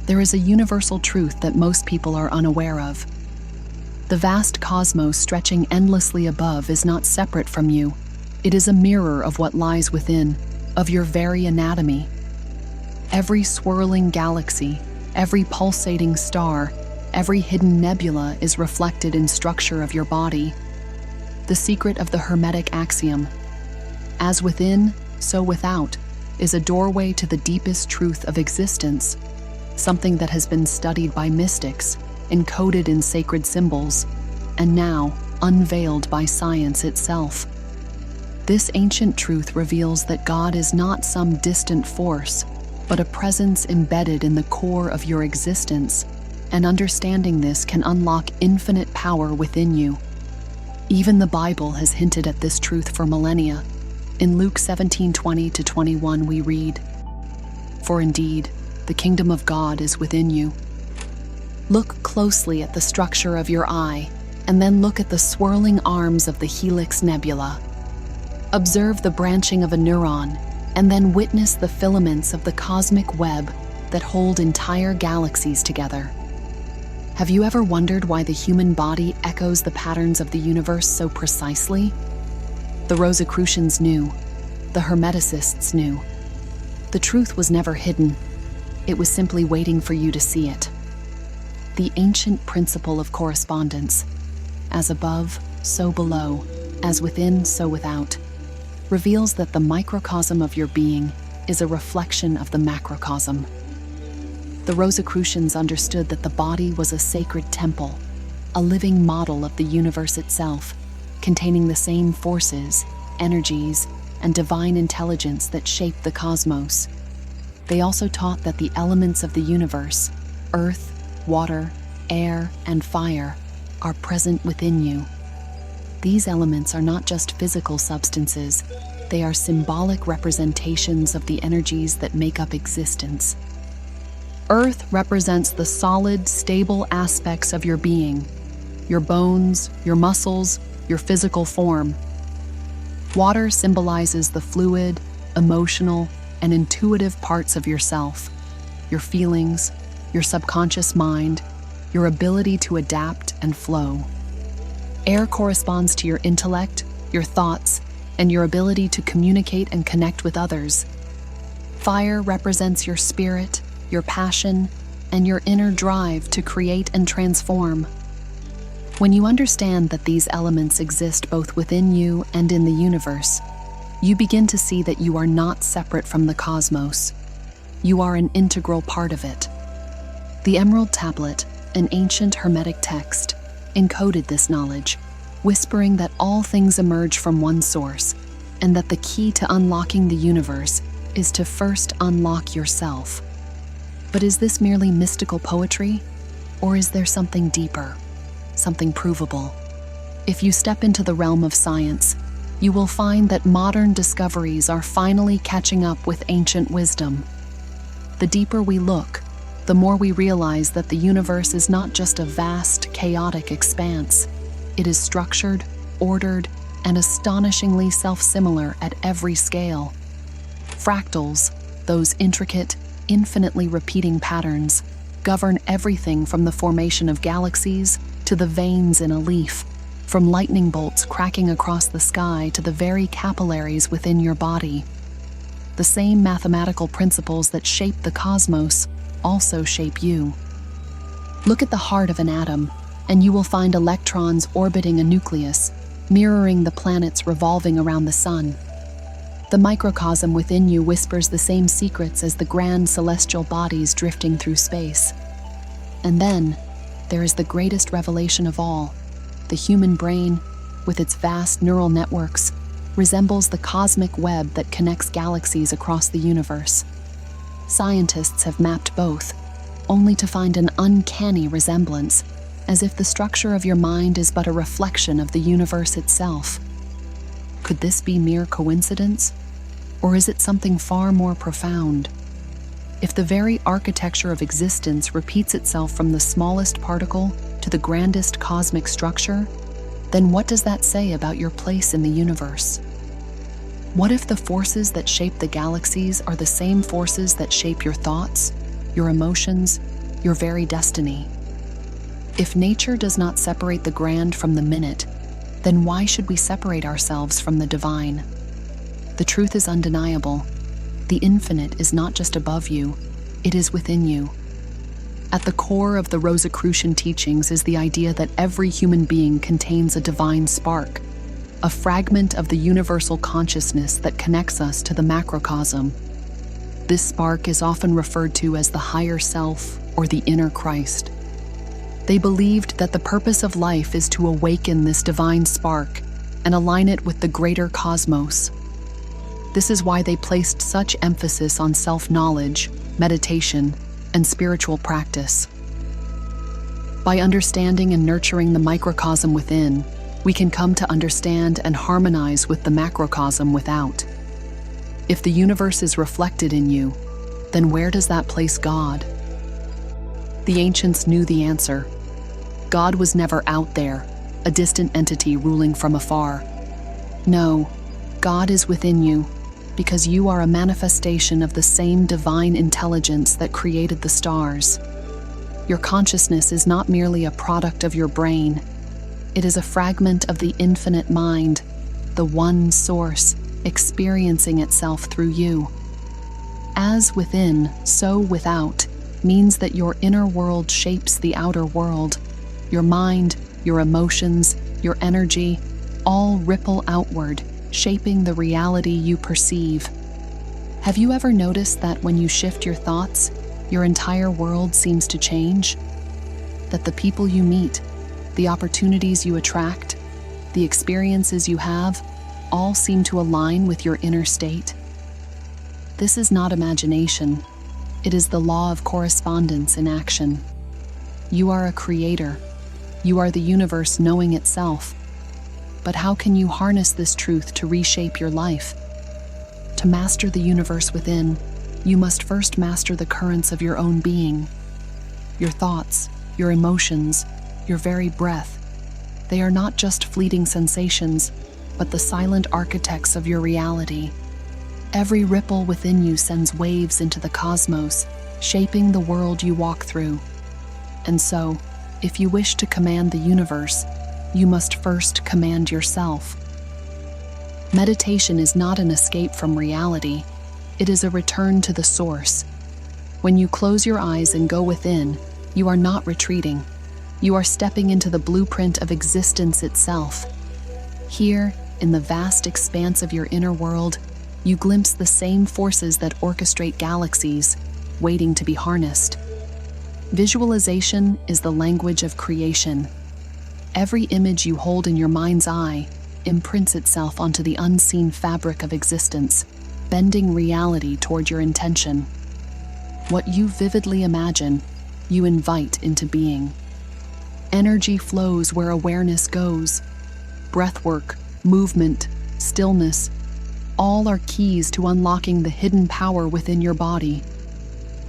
there is a universal truth that most people are unaware of. The vast cosmos stretching endlessly above is not separate from you. It is a mirror of what lies within, of your very anatomy. Every swirling galaxy, every pulsating star, every hidden nebula is reflected in structure of your body. The secret of the Hermetic axiom, as within, so without, is a doorway to the deepest truth of existence, something that has been studied by mystics, encoded in sacred symbols, and now unveiled by science itself. This ancient truth reveals that God is not some distant force, but a presence embedded in the core of your existence, and understanding this can unlock infinite power within you. Even the Bible has hinted at this truth for millennia. In Luke 17:20-21 we read, "For indeed, the kingdom of God is within you." Look closely at the structure of your eye, and then look at the swirling arms of the Helix Nebula. Observe the branching of a neuron, and then witness the filaments of the cosmic web that hold entire galaxies together. Have you ever wondered why the human body echoes the patterns of the universe so precisely? The Rosicrucians knew. The Hermeticists knew. The truth was never hidden. It was simply waiting for you to see it. The ancient principle of correspondence, as above, so below, as within, so without, reveals that the microcosm of your being is a reflection of the macrocosm. The Rosicrucians understood that the body was a sacred temple, a living model of the universe itself, containing the same forces, energies, and divine intelligence that shape the cosmos. They also taught that the elements of the universe, earth, water, air, and fire, are present within you. These elements are not just physical substances, they are symbolic representations of the energies that make up existence. Earth represents the solid, stable aspects of your being, your bones, your muscles, your physical form. Water symbolizes the fluid, emotional, and intuitive parts of yourself, your feelings, your subconscious mind, your ability to adapt and flow. Air corresponds to your intellect, your thoughts, and your ability to communicate and connect with others. Fire represents your spirit, your passion, and your inner drive to create and transform. When you understand that these elements exist both within you and in the universe, you begin to see that you are not separate from the cosmos. You are an integral part of it. The Emerald Tablet, an ancient Hermetic text, encoded this knowledge, whispering that all things emerge from one source, and that the key to unlocking the universe is to first unlock yourself. But is this merely mystical poetry, or is there something deeper, something provable? If you step into the realm of science, you will find that modern discoveries are finally catching up with ancient wisdom. The deeper we look, the more we realize that the universe is not just a vast, chaotic expanse. It is structured, ordered, and astonishingly self-similar at every scale. Fractals, those intricate, infinitely repeating patterns, govern everything from the formation of galaxies to the veins in a leaf, from lightning bolts cracking across the sky to the very capillaries within your body. The same mathematical principles that shape the cosmos also shape you. Look at the heart of an atom, and you will find electrons orbiting a nucleus, mirroring the planets revolving around the sun. The microcosm within you whispers the same secrets as the grand celestial bodies drifting through space. And then, there is the greatest revelation of all. The human brain, with its vast neural networks, resembles the cosmic web that connects galaxies across the universe. Scientists have mapped both, only to find an uncanny resemblance, as if the structure of your mind is but a reflection of the universe itself. Could this be mere coincidence? Or is it something far more profound? If the very architecture of existence repeats itself from the smallest particle to the grandest cosmic structure, then what does that say about your place in the universe? What if the forces that shape the galaxies are the same forces that shape your thoughts, your emotions, your very destiny. If nature does not separate the grand from the minute, then why should we separate ourselves from the divine? The truth is undeniable. The infinite is not just above you, it is within you. At the core of the Rosicrucian teachings is the idea that every human being contains a divine spark, a fragment of the universal consciousness that connects us to the macrocosm. This spark is often referred to as the higher self or the inner Christ. They believed that the purpose of life is to awaken this divine spark and align it with the greater cosmos. This is why they placed such emphasis on self-knowledge, meditation, and spiritual practice. By understanding and nurturing the microcosm within, we can come to understand and harmonize with the macrocosm without. If the universe is reflected in you, then where does that place God? The ancients knew the answer. God was never out there, a distant entity ruling from afar. No, God is within you, because you are a manifestation of the same divine intelligence that created the stars. Your consciousness is not merely a product of your brain. It is a fragment of the infinite mind, the one source, experiencing itself through you. As within, so without, means that your inner world shapes the outer world. Your mind, your emotions, your energy, all ripple outward, shaping the reality you perceive. Have you ever noticed that when you shift your thoughts, your entire world seems to change? That the people you meet, the opportunities you attract, the experiences you have, all seem to align with your inner state? This is not imagination. It is the law of correspondence in action. You are a creator. You are the universe knowing itself. But how can you harness this truth to reshape your life? To master the universe within, you must first master the currents of your own being. Your thoughts, your emotions, your very breath. They are not just fleeting sensations, but the silent architects of your reality. Every ripple within you sends waves into the cosmos, shaping the world you walk through. And so, if you wish to command the universe, you must first command yourself. Meditation is not an escape from reality. It is a return to the source. When you close your eyes and go within, you are not retreating. You are stepping into the blueprint of existence itself. Here, in the vast expanse of your inner world, you glimpse the same forces that orchestrate galaxies, waiting to be harnessed. Visualization is the language of creation. Every image you hold in your mind's eye imprints itself onto the unseen fabric of existence, bending reality toward your intention. What you vividly imagine, you invite into being. Energy flows where awareness goes. Breathwork, movement, stillness, all are keys to unlocking the hidden power within your body.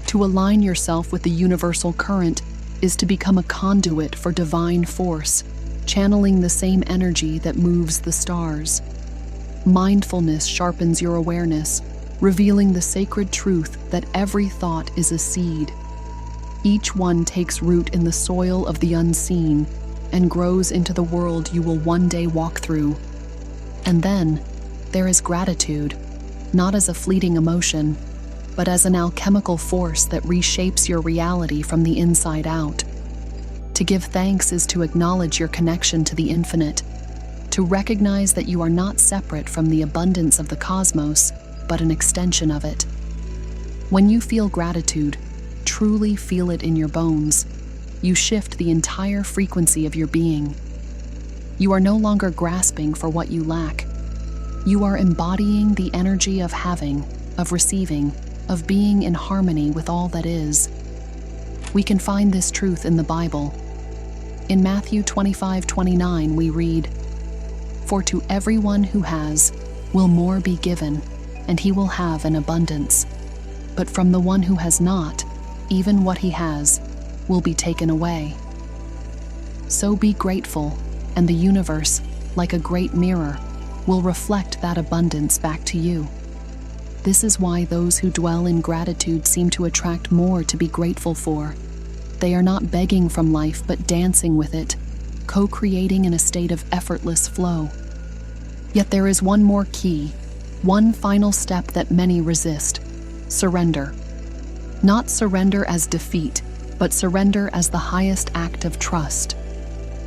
To align yourself with the universal current is to become a conduit for divine force, channeling the same energy that moves the stars. Mindfulness sharpens your awareness, revealing the sacred truth that every thought is a seed. Each one takes root in the soil of the unseen and grows into the world you will one day walk through. And then, there is gratitude, not as a fleeting emotion, but as an alchemical force that reshapes your reality from the inside out. To give thanks is to acknowledge your connection to the infinite, to recognize that you are not separate from the abundance of the cosmos, but an extension of it. When you feel gratitude, truly feel it in your bones, you shift the entire frequency of your being. You are no longer grasping for what you lack. You are embodying the energy of having, of receiving, of being in harmony with all that is. We can find this truth in the Bible. In Matthew 25:29 we read, "For to everyone who has, will more be given, and he will have an abundance. But from the one who has not, even what he has, will be taken away." So be grateful, and the universe, like a great mirror, will reflect that abundance back to you. This is why those who dwell in gratitude seem to attract more to be grateful for. They are not begging from life but dancing with it, co-creating in a state of effortless flow. Yet there is one more key, one final step that many resist: surrender. Not surrender as defeat, but surrender as the highest act of trust.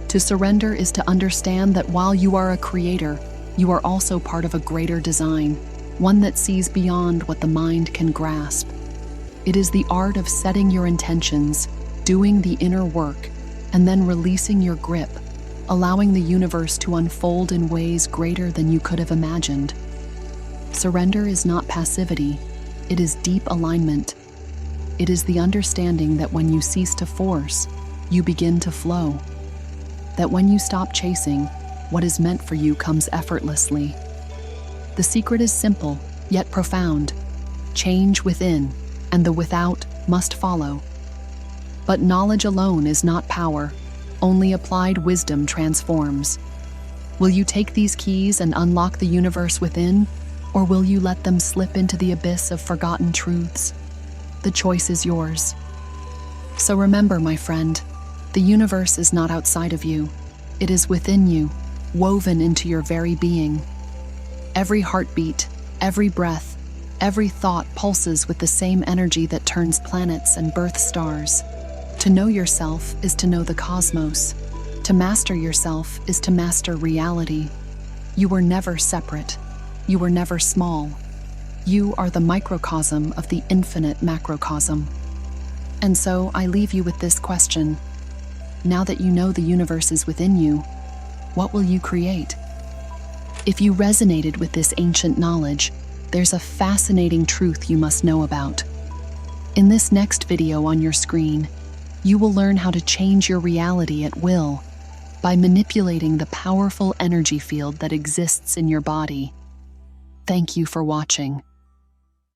To surrender is to understand that while you are a creator, you are also part of a greater design, one that sees beyond what the mind can grasp. It is the art of setting your intentions, doing the inner work, and then releasing your grip, allowing the universe to unfold in ways greater than you could have imagined. Surrender is not passivity, it is deep alignment. It is the understanding that when you cease to force, you begin to flow. That when you stop chasing, what is meant for you comes effortlessly. The secret is simple, yet profound. Change within, and the without must follow. But knowledge alone is not power. Only applied wisdom transforms. Will you take these keys and unlock the universe within, or will you let them slip into the abyss of forgotten truths? The choice is yours. So remember, my friend, the universe is not outside of you. It is within you, woven into your very being. Every heartbeat, every breath, every thought pulses with the same energy that turns planets and birth stars. To know yourself is to know the cosmos. To master yourself is to master reality. You were never separate. You were never small. You are the microcosm of the infinite macrocosm. And so I leave you with this question. Now that you know the universe is within you, what will you create? If you resonated with this ancient knowledge, there's a fascinating truth you must know about. In this next video on your screen, you will learn how to change your reality at will by manipulating the powerful energy field that exists in your body. Thank you for watching.